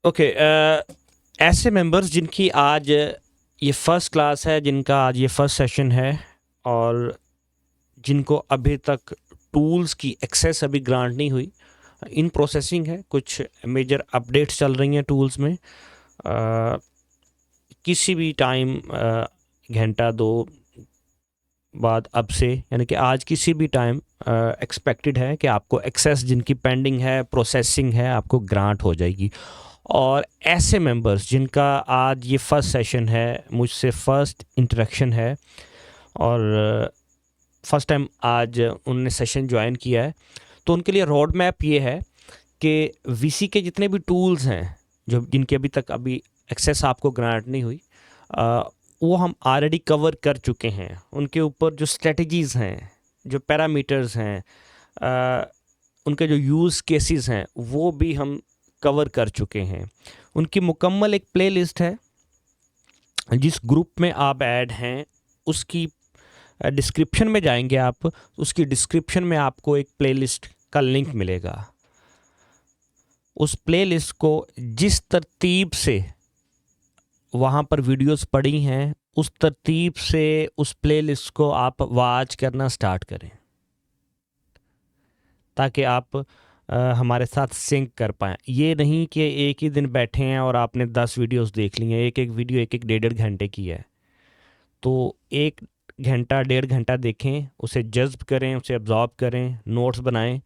Okay, ऐसे members जिनकी आज ये फर्स्ट क्लास है, जिनका आज ये फर्स्ट सेशन है और जिनको अभी तक टूल्स की एक्सेस अभी ग्रांट नहीं हुई, इन प्रोसेसिंग है, कुछ मेजर अपडेट्स चल रही हैं टूल्स में। किसी भी टाइम घंटा दो बाद अब से, यानी कि आज किसी भी टाइम एक्सपेक्टेड है कि आपको एक्सेस जिनकी पेंडिंग है, प्रोसेसिंग है, आपको ग्रांट हो जाएगी। और ऐसे मेंबर्स जिनका आज ये फर्स्ट सेशन है, मुझसे फर्स्ट इंटरेक्शन है और फर्स्ट टाइम आज उन्होंने सेशन ज्वाइन किया है, तो उनके लिए रोड मैप ये है कि वीसी के जितने भी टूल्स हैं जो जिनकी अभी एक्सेस आपको ग्रांट नहीं हुई, वो हम ऑलरेडी कवर कर चुके हैं। उनके ऊपर जो स्ट्रेटजीज़ हैं, जो पैरामीटर्स हैं, उनके जो यूज़ केसेस हैं, वो भी हम कवर कर चुके हैं। उनकी मुकम्मल एक प्लेलिस्ट है, जिस ग्रुप में आप ऐड हैं उसकी डिस्क्रिप्शन में जाएंगे आप, उसकी डिस्क्रिप्शन में आपको एक प्लेलिस्ट का लिंक मिलेगा। उस प्लेलिस्ट को जिस तरतीब से वहाँ पर वीडियोस पड़ी हैं, उस तरतीब से उस प्लेलिस्ट को आप वॉच करना स्टार्ट करें, ताकि आप हमारे साथ सिंक कर पाएँ। ये नहीं कि एक ही दिन बैठे हैं और आपने 10 वीडियोस देख ली हैं, एक एक वीडियो एक एक डेढ़ घंटे की है, तो 1 घंटा 1.5 घंटा देखें, उसे जज़्ब करें, उसे अब्ज़ॉर्ब करें, नोट्स बनाएं,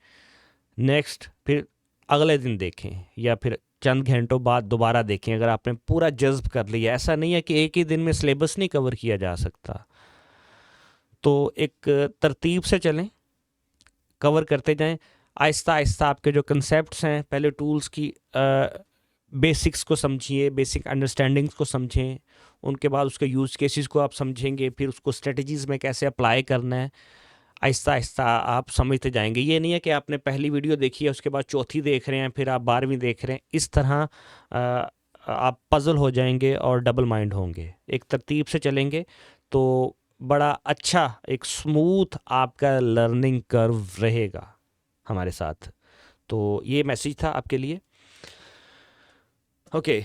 नेक्स्ट फिर अगले दिन देखें या फिर चंद घंटों बाद दोबारा देखें अगर आपने पूरा जज़्ब कर लिया। ऐसा नहीं है कि एक ही दिन में सिलेबस नहीं कवर किया जा सकता। तो एक तरतीब से चलें, कवर करते जाएं, आहिस्ता आहिस्ता आपके जो कंसेप्ट्स हैं, पहले टूल्स की बेसिक्स को समझिए, बेसिक अंडरस्टैंडिंग्स को समझें, उनके बाद उसके यूज़ केसेस को आप समझेंगे, फिर उसको स्ट्रेटजीज़ में कैसे अप्लाई करना है, आहिस्ता आहिस्ता आप समझते जाएंगे। ये नहीं है कि आपने पहली वीडियो देखी है उसके बाद चौथी देख रहे हैं, फिर आप 12वीं देख रहे हैं। इस तरह आप पज़ल हो जाएंगे और डबल माइंड होंगे। एक तरतीब से चलेंगे तो बड़ा अच्छा एक स्मूथ आपका लर्निंग कर्व रहेगा हमारे साथ। तो ये मैसेज था आपके लिए। ओके,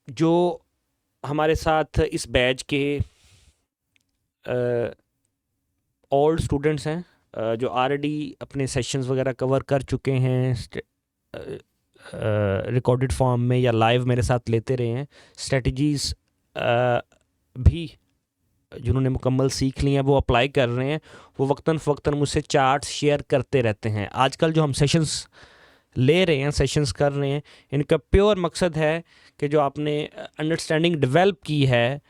जो हमारे साथ इस बैच के ओल्ड स्टूडेंट्स हैं, जो ऑलरेडी अपने सेशंस वगैरह कवर कर चुके हैं, रिकॉर्डेड फॉर्म में या लाइव मेरे साथ लेते रहे हैं, स्ट्रेटजीज़ भी जिन्होंने मुकम्मल सीख ली हैं वो अप्लाई कर रहे हैं, वो वक्तन फ़वक्तन मुझसे चार्ट्स शेयर करते रहते हैं। आजकल जो हम सेशंस ले रहे हैं, सेशंस कर रहे हैं, इनका प्योर मकसद है कि जो आपने अंडरस्टैंडिंग डेवलप की है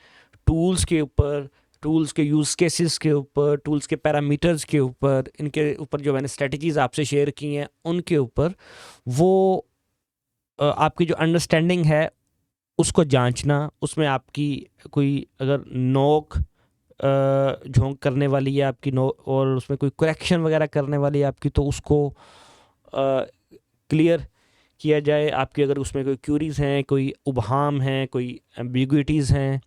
टूल्स के ऊपर, टूल्स के यूज़ केसेस के ऊपर, टूल्स के पैरामीटर्स के ऊपर, इनके ऊपर जो मैंने स्ट्रेटजीज़ आपसे शेयर की हैं उनके ऊपर, वो आपकी जो अंडरस्टैंडिंग है उसको जांचना, उसमें आपकी कोई अगर नोक झोंक करने वाली है आपकी और उसमें कोई करेक्शन वगैरह करने वाली है आपकी, तो उसको क्लियर किया जाए। आपकी अगर उसमें कोई क्यूरीज़ हैं, कोई उबहाम हैं, कोई एम्बिग्विटीज़ हैं,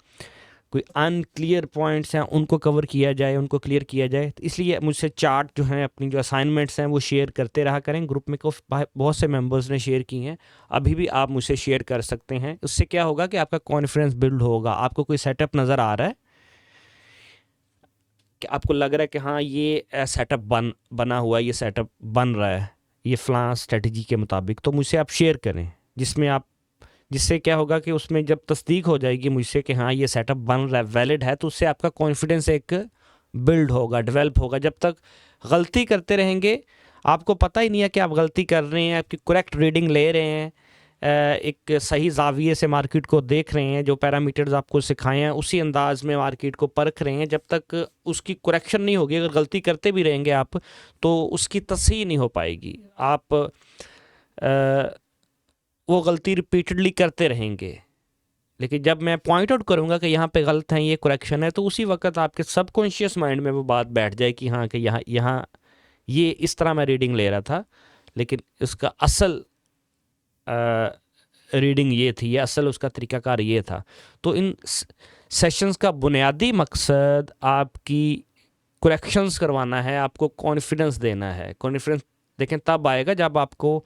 कोई अनक्लियर पॉइंट्स हैं, उनको कवर किया जाए, उनको क्लियर किया जाए। तो इसलिए मुझसे चार्ट जो हैं, अपनी जो असाइनमेंट्स हैं वो शेयर करते रहा करें। ग्रुप में बहुत से मेंबर्स ने शेयर की हैं, अभी भी आप मुझसे शेयर कर सकते हैं। उससे क्या होगा कि आपका कॉन्फिडेंस बिल्ड होगा। आपको कोई सेटअप नज़र आ रहा है कि आपको लग रहा है कि हाँ ये सेटअप बना हुआ है, ये सेटअप बन रहा है ये फ़लाँ स्ट्रेटजी के मुताबिक, तो मुझसे आप शेयर करें, जिससे क्या होगा कि उसमें जब तस्दीक हो जाएगी मुझसे कि हाँ ये सेटअप बन रहा है, वैलिड है, तो उससे आपका कॉन्फिडेंस एक बिल्ड होगा, डेवलप होगा। जब तक गलती करते रहेंगे, आपको पता ही नहीं है कि आप गलती कर रहे हैं, आपकी करेक्ट रीडिंग ले रहे हैं, एक सही जाविये से मार्केट को देख रहे हैं, जो पैरामीटर्स आपको सिखाए हैं उसी अंदाज में मार्केट को परख रहे हैं, जब तक उसकी करेक्शन नहीं होगी, अगर गलती करते भी रहेंगे आप, तो उसकी तस्हीह नहीं हो पाएगी। आप वो गलती रिपीटेडली करते रहेंगे, लेकिन जब मैं पॉइंट आउट करूँगा कि यहाँ पे गलत है, ये करेक्शन है, तो उसी वक्त आपके सबकॉन्शियस माइंड में वो बात बैठ जाए कि हाँ कि यहाँ यहाँ ये इस तरह मैं रीडिंग ले रहा था, लेकिन इसका असल रीडिंग ये थी, या असल उसका तरीक़ाकार ये था। तो इन सेशंस का बुनियादी मकसद आपकी करेक्शंस करवाना है, आपको कॉन्फिडेंस देना है। कॉन्फिडेंस देखें तब आएगा जब आपको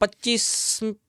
25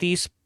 30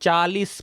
40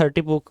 30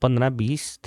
15 20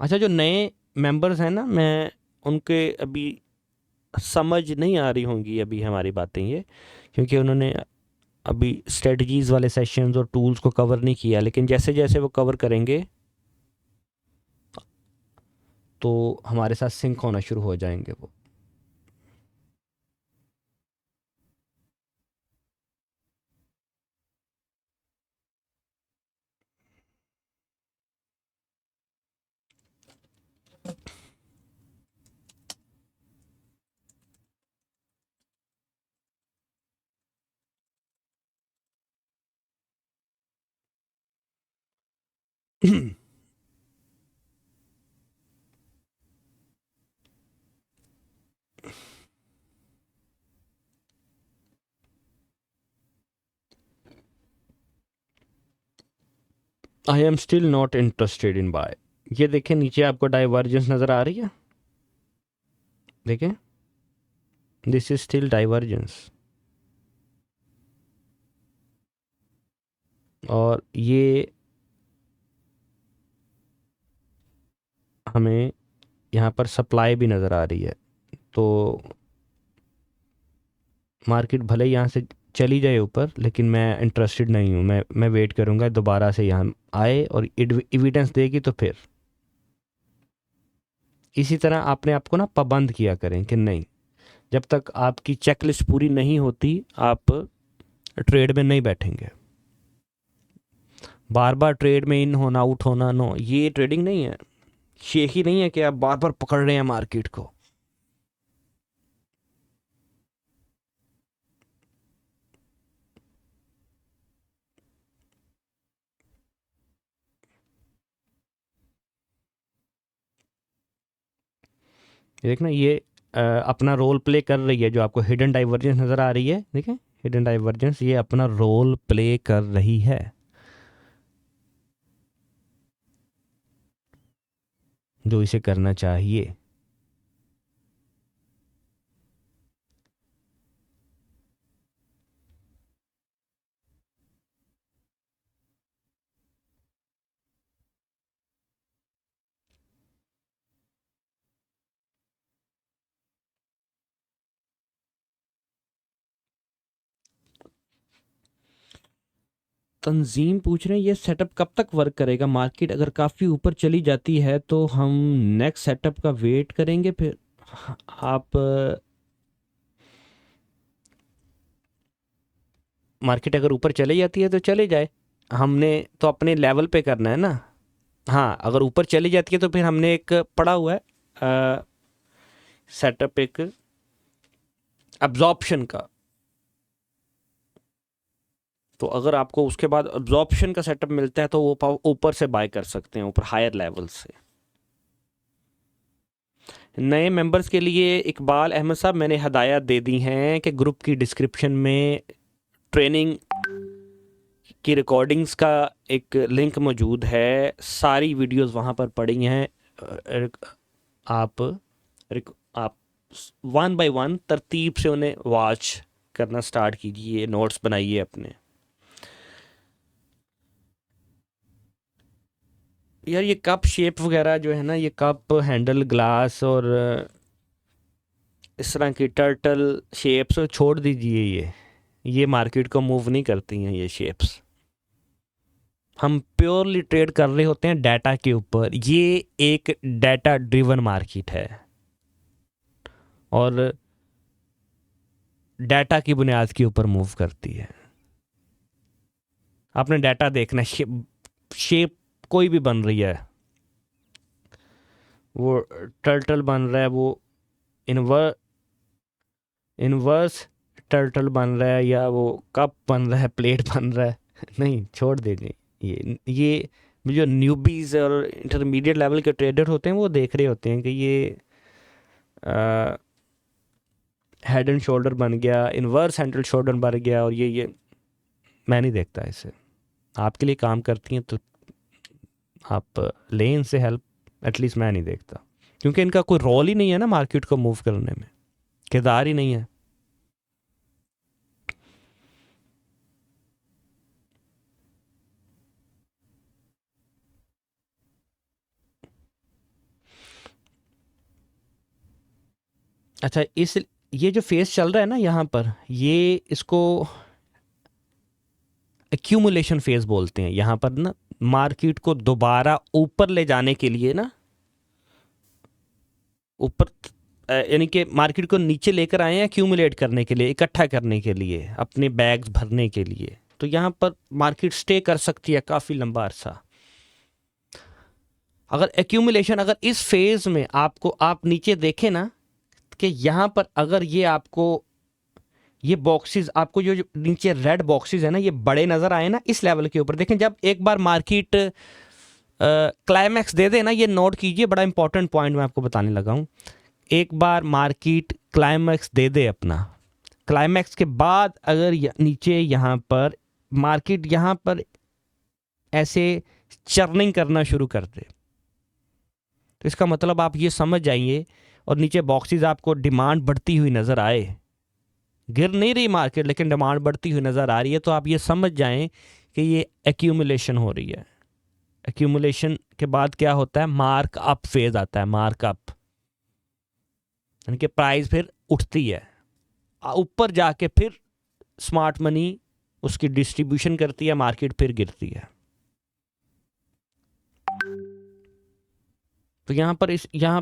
अच्छा, जो नए मेंबर्स हैं ना, मैं उनके अभी समझ नहीं आ रही होंगी अभी हमारी बातें ये, क्योंकि उन्होंने अभी स्ट्रेटजीज वाले सेशंस और टूल्स को कवर नहीं किया, लेकिन जैसे जैसे वो कवर करेंगे तो हमारे साथ सिंक होना शुरू हो जाएंगे वो। I am still not interested in by. ये देखें नीचे आपको डाइवर्जेंस नज़र आ रही है, देखें, दिस इज स्टिल डाइवर्जेंस। और ये हमें यहाँ पर सप्लाई भी नज़र आ रही है, तो मार्केट भले ही यहाँ से चली जाए ऊपर, लेकिन मैं इंटरेस्टेड नहीं हूँ। मैं वेट करूँगा दोबारा से यहाँ आए और एविडेंस देगी तो फिर। इसी तरह आपने आपको ना पाबंद किया करें कि नहीं, जब तक आपकी चेकलिस्ट पूरी नहीं होती आप ट्रेड में नहीं बैठेंगे। बार बार ट्रेड में इन होना आउट होना, नो, ये ट्रेडिंग नहीं है। शेख ही नहीं है कि आप बार बार पकड़ रहे हैं मार्केट को। देखना ये अपना रोल प्ले कर रही है, जो आपको हिडन डाइवर्जेंस नज़र आ रही है, देखें, हिडन डाइवर्जेंस ये अपना रोल प्ले कर रही है, जो इसे करना चाहिए। तंजीम पूछ रहे हैं ये सेटअप कब तक वर्क करेगा? मार्केट अगर काफ़ी ऊपर चली जाती है तो हम नेक्स्ट सेटअप का वेट करेंगे फिर। आप मार्केट अगर ऊपर चली जाती है तो चले जाए, हमने तो अपने लेवल पे करना है ना। हाँ, अगर ऊपर चली जाती है तो फिर हमने एक पड़ा हुआ है सेटअप, एक अब्जॉर्प्शन का। तो अगर आपको उसके बाद अब्जॉर्प्शन का सेटअप मिलता है तो वो ऊपर से बाय कर सकते हैं, ऊपर हायर लेवल से। नए मेंबर्स के लिए इकबाल अहमद साहब, मैंने हदायत दे दी हैं कि ग्रुप की डिस्क्रिप्शन में ट्रेनिंग की रिकॉर्डिंग्स का एक लिंक मौजूद है, सारी वीडियोस वहाँ पर पड़ी हैं। आप आप वन बाय वन तरतीब से उन्हें वॉच करना स्टार्ट कीजिए, नोट्स बनाइए अपने। यार ये कप शेप वगैरह जो है ना, ये कप हैंडल ग्लास और इस तरह की टर्टल शेप्स छोड़ दीजिए। ये मार्केट को मूव नहीं करती हैं ये शेप्स। हम प्योरली ट्रेड कर रहे होते हैं डाटा के ऊपर। ये एक डाटा ड्रिवन मार्केट है और डाटा की बुनियाद के ऊपर मूव करती है। आपने डाटा देखना, शेप कोई भी बन रही है, वो टर्टल बन रहा है, वो इनवर इनवर्स टर्टल बन रहा है, या वो कप बन रहा है, प्लेट बन रहा है। नहीं, छोड़ दीजिए। ये जो न्यूबीज और इंटरमीडिएट लेवल के ट्रेडर होते हैं वो देख रहे होते हैं कि ये हेड एंड शोल्डर बन गया, इनवर्स हैंड एंड शोल्डर बन गया, और ये मैं नहीं देखता इसे। आपके लिए काम करती हैं तो आप लें इनसे हेल्प, एटलीस्ट मैं नहीं देखता, क्योंकि इनका कोई रोल ही नहीं है ना मार्केट को मूव करने में, किरदार ही नहीं है। अच्छा, इस ये जो फेज चल रहा है ना यहाँ पर, ये इसको एक्यूमुलेशन फेज बोलते हैं। यहाँ पर ना मार्केट को दोबारा ऊपर ले जाने के लिए ना, ऊपर यानी कि मार्केट को नीचे लेकर आए हैं एक्यूमुलेट करने के लिए, इकट्ठा करने के लिए, अपने बैग्स भरने के लिए। तो यहाँ पर मार्केट स्टे कर सकती है काफ़ी लंबा अरसा। अगर एक्यूमुलेशन, अगर इस फेज में आपको, आप नीचे देखें ना कि यहाँ पर अगर ये आपको, ये बॉक्सेस आपको जो जो नीचे रेड बॉक्सेस है ना, ये बड़े नज़र आए ना इस लेवल के ऊपर, देखें जब एक बार मार्केट क्लाइमैक्स दे दे ना, ये नोट कीजिए, बड़ा इंपॉर्टेंट पॉइंट मैं आपको बताने लगा हूँ। एक बार मार्केट क्लाइमैक्स दे दे अपना, क्लाइमैक्स के बाद अगर नीचे यहाँ पर मार्केट यहाँ पर ऐसे चर्निंग करना शुरू कर दे, तो इसका मतलब आप ये समझ जाइए, और नीचे बॉक्सेस आपको डिमांड बढ़ती हुई नज़र आए, गिर नहीं रही मार्केट लेकिन डिमांड बढ़ती हुई नज़र आ रही है, तो आप ये समझ जाएं कि ये एक्यूमुलेशन हो रही है। एक्यूमुलेशन के बाद क्या होता है, मार्क अप फेज आता है, मार्क अप, यानी कि प्राइस फिर उठती है ऊपर जाके, फिर स्मार्ट मनी उसकी डिस्ट्रीब्यूशन करती है, मार्केट फिर गिरती है। तो यहाँ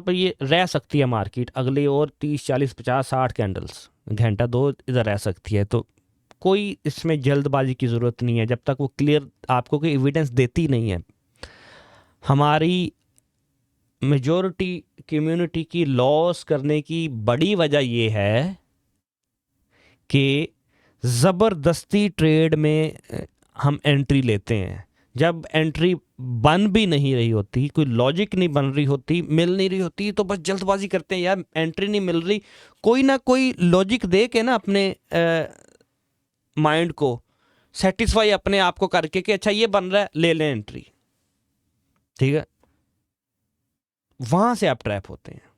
पर ये रह सकती है मार्केट अगले और 30 40 50 60 कैंडल्स, घंटा दो इधर रह सकती है। तो कोई इसमें जल्दबाजी की ज़रूरत नहीं है, जब तक वो क्लियर आपको कोई एविडेंस देती नहीं है। हमारी मेजॉरिटी कम्युनिटी की लॉस करने की बड़ी वजह ये है कि ज़बरदस्ती ट्रेड में हम एंट्री लेते हैं, जब एंट्री बन भी नहीं रही होती, कोई लॉजिक नहीं बन रही होती, मिल नहीं रही होती, तो बस जल्दबाजी करते हैं, यार एंट्री नहीं मिल रही, कोई ना कोई लॉजिक दे के ना अपने माइंड को सेटिस्फाई अपने आप को करके कि अच्छा ये बन रहा है, ले लें एंट्री, ठीक है, वहां से आप ट्रैप होते हैं।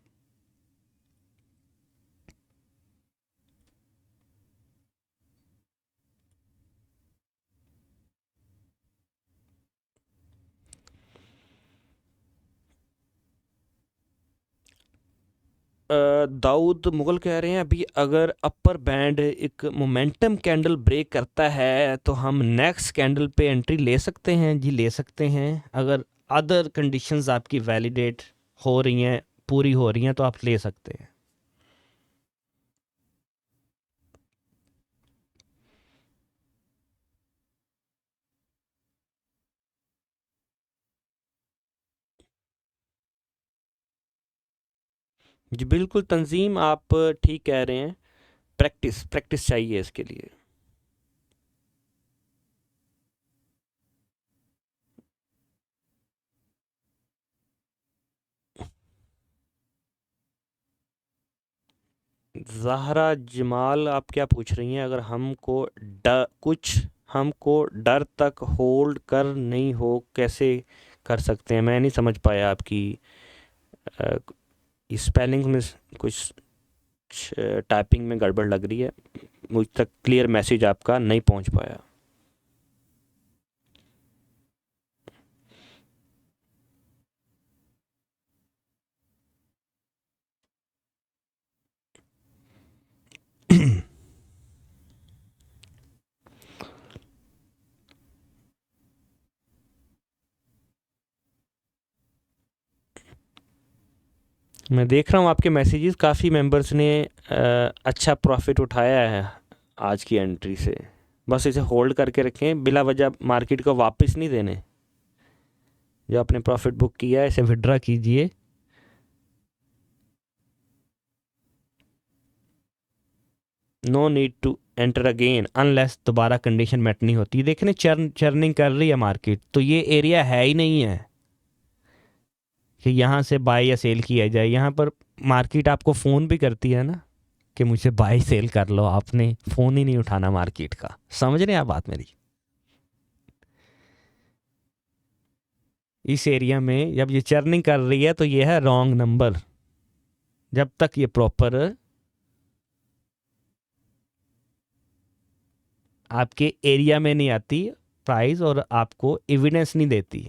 दाऊद मुगल कह रहे हैं, अभी अगर अपर बैंड एक मोमेंटम कैंडल ब्रेक करता है तो हम नेक्स्ट कैंडल पे एंट्री ले सकते हैं। जी ले सकते हैं, अगर अदर कंडीशंस आपकी वैलिडेट हो रही हैं, पूरी हो रही हैं, तो आप ले सकते हैं। जी बिल्कुल तंजीम, आप ठीक कह रहे हैं, प्रैक्टिस प्रैक्टिस चाहिए इसके लिए। ज़हरा जमाल, आप क्या पूछ रही हैं, अगर हमको कुछ हमको डर तक होल्ड कर नहीं हो कैसे कर सकते हैं? मैं नहीं समझ पाया आपकी स्पेलिंग में कुछ टाइपिंग में गड़बड़ लग रही है, मुझ तक क्लियर मैसेज आपका नहीं पहुंच पाया। मैं देख रहा हूँ आपके मैसेजेस, काफ़ी मेंबर्स ने अच्छा प्रॉफिट उठाया है आज की एंट्री से। बस इसे होल्ड करके रखें, बिला वजह मार्केट को वापस नहीं देने। जो आपने प्रॉफिट बुक किया है इसे विड्रा कीजिए। No need to enter again unless दोबारा कंडीशन मेट नहीं होती। देखने चर्निंग कर रही है मार्केट, तो ये एरिया है ही नहीं है कि यहाँ से बाय या सेल किया जाए। यहाँ पर मार्केट आपको फ़ोन भी करती है ना कि मुझे बाय सेल कर लो, आपने फ़ोन ही नहीं उठाना मार्केट का। समझ रहे हैं आप बात मेरी? इस एरिया में जब ये चर्निंग कर रही है तो ये है रॉन्ग नंबर। जब तक ये प्रॉपर आपके एरिया में नहीं आती प्राइस और आपको एविडेंस नहीं देती,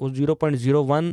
0.01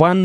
1